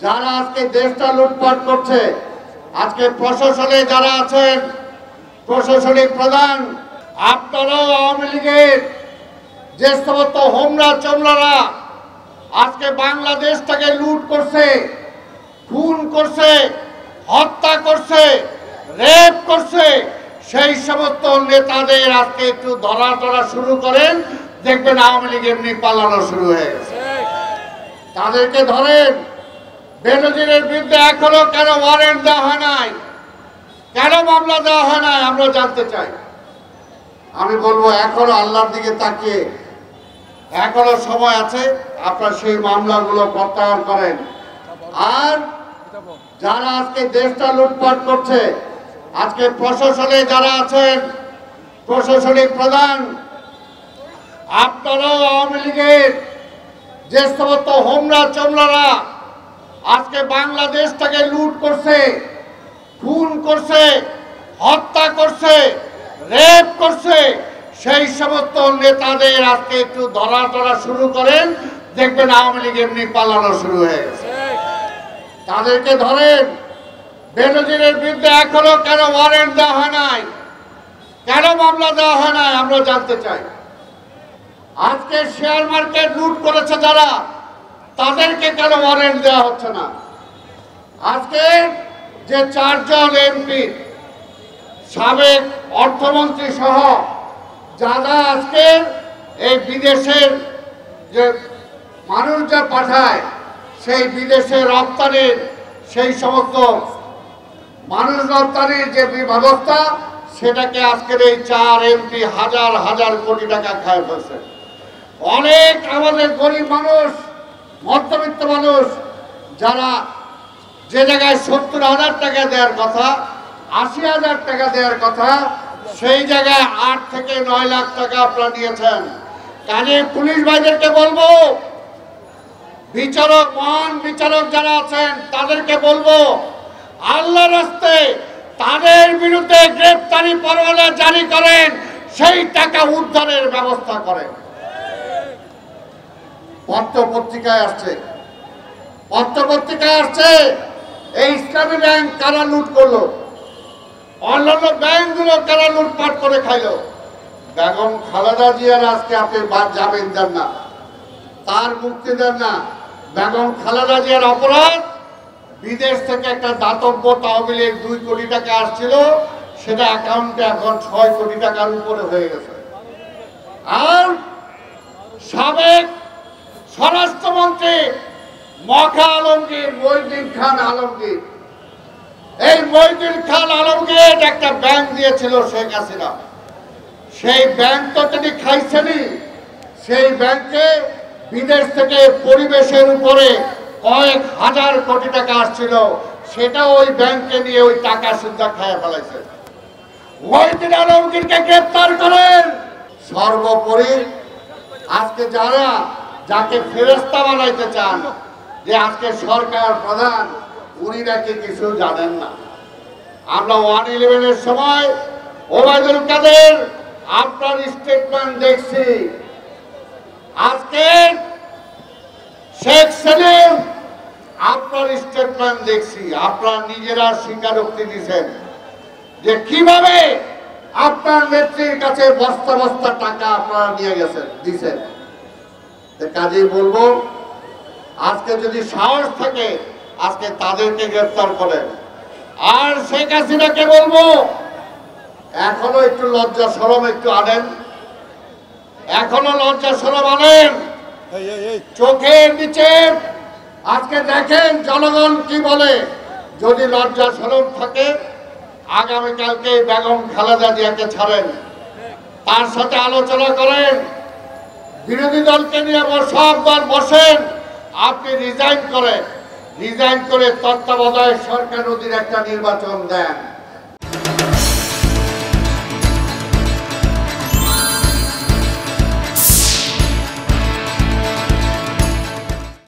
যারা আজকে দেশটা লুটপাট করছে, আজকে প্রশাসনে যারা আছেন, প্রশাসনিক প্রধান, আপনারাও আওয়ামী লীগের যে সমস্ত হোমরা চোমরারা আজকে বাংলাদেশটাকে লুট করছে, খুন করছে, হত্যা করছে, রেপ করছে, সেই সমস্ত নেতাদের আজকে একটু ধরা শুরু করেন, দেখবেন আওয়ামী লীগ এমনি পালানো শুরু হয়ে গেছে। তাদেরকে ধরেন। বেনজিরের বিরুদ্ধে এখনো কেন ওয়ারেন্ট দেওয়া হয় নাই, কেন মামলা দেওয়া হয় নাই, আমরা জানতে চাই। আমি বলবো এখনো আল্লাহর দিকে তাকিয়ে এখনো সময় আছে, আপনারা সেই মামলাগুলো প্রত্যাহার করেন। আর যারা আজকে দেশটা লুটপাট করছে, আজকে প্রশাসনে যারা আছেন, প্রশাসনিক প্রধান, আপনারাও আওয়ামী লীগের যে সমস্ত হোমরা চোমরারা আজকে বাংলাদেশটাকে লুট করছে, খুন করছে, হত্যা করছে, রেপ করছে, সেই সমস্ত নেতাদের আজকে একটু ধরা শুরু করেন, দেখবেন আওয়ামী লীগ এমনি পালানো শুরু হয়ে গেছে। তাদেরকে ধরেন। বেনজিরের বিরুদ্ধে এখনো কেন ওয়ারেন্ট দেওয়া হয় নাই, কেন মামলা দেওয়া হয় নাই, আমরা জানতে চাই। আজকে শেয়ার মার্কেট লুট করেছে যারা, তাদেরকে কেন ওয়ারেন্ট দেওয়া হচ্ছে না? আজকে যে 4 জন এমপি, সাবেক অর্থমন্ত্রী সহ যারা আজকে এই বিদেশের যে মানুষ যা পাঠায়, সেই বিদেশে রপ্তানির সেই সমস্ত মানুষ রপ্তানির যে ব্যবস্থা, সেটাকে আজকের এই 4 এমপি হাজার হাজার কোটি টাকা খায় ফেলছে। অনেক আমাদের গরিব মানুষ, মধ্যবিত্ত মানুষ, যারা যে জায়গায় 70,000 টাকা দেওয়ার কথা, 80,000 টাকা দেওয়ার কথা, সেই জায়গায় 8 থেকে 9 লাখ টাকা আপনারা নিয়েছেন। কাজে পুলিশ ভাইদেরকে বলবো, বিচারক, মহান বিচারক যারা আছেন তাদেরকে বলবো, আল্লাহর রাস্তায় তাদের বিরুদ্ধে গ্রেফতারি পরোয়ানা জারি করেন, সেই টাকা উদ্ধারের ব্যবস্থা করেন। পত্রপত্রিকায় আসছে এই ইসলামী ব্যাংক কারা লুট করলো, অন্যান্য ব্যাংকগুলো কারা লুটপাট করে খাইলো। বেগম খালেদা জিয়ার আজকে আপনি জামিন দেন না, তার মুক্তি দেন না। বেগম খালেদা জিয়ার অপরাধ, বিদেশ থেকে একটা দাতব্য তহবিলের 2 কোটি টাকা আসছিল, সেটা অ্যাকাউন্টে এখন 6 কোটি টাকার উপরে হয়ে গেছে। আর সাবেক স্বরাষ্ট্রমন্ত্রী মখা আলমগীর, মহিউদ্দিন খান আলমগীর, এই মহিউদ্দিন খান আলমগীর একটা ব্যাংক দিয়েছিল শেখ হাসিনা, সেই ব্যাংক তো তিনি খাইছেনই। সেই ব্যাংকে বিদেশ থেকে পরিবেশের উপরে কয়েক হাজার কোটি টাকা আসছিল, সেটা ওই ব্যাংকে নিয়ে ওই টাকা সুদ্ধা খায় ফেলাইছে। মহিউদ্দিন আলমগীরকে গ্রেফতার করেন। সর্বোপরি আজকে যাকে ফেরেশতা বানাইতে চান, যে আজকে সরকার প্রধান, উনি নাকি কিছু জানেন না। আমরা 111-এর সময় ওবায়দুল কাদের আপনার স্টেটমেন্ট দেখছি, আজকে শেখ সেলিম আপনার স্টেটমেন্ট দেখছি, আপনারা নিজেরা স্বীকারোক্তি দিচ্ছেন যে কিভাবে আপনার নেত্রীর কাছে বস্তা বস্তা টাকা আপনারা নিয়ে দিচ্ছেন। কাজেই বলবো, আজকে যদি সাহস থাকে আজকে তাদেরকে গ্রেফতার করেন। আর শেখ হাসিনাকে বলবো, এখনো একটু লজ্জা শরম একটু আনেন, এখনো লজ্জা শরম আনেন। চোখের নিচে আজকে দেখেন জনগণ কি বলে। যদি লজ্জা শরম থাকে, আগামীকালকে বেগম খালেদা জিয়াকে ছাড়েন, তার সাথে আলোচনা করেন, বিরোধী দলকে নিয়ে সব দল বসেন, আপনি রিজাইন করে তত্ত্বাবধায়ক সরকার অধীনে একটা নির্বাচন দেন।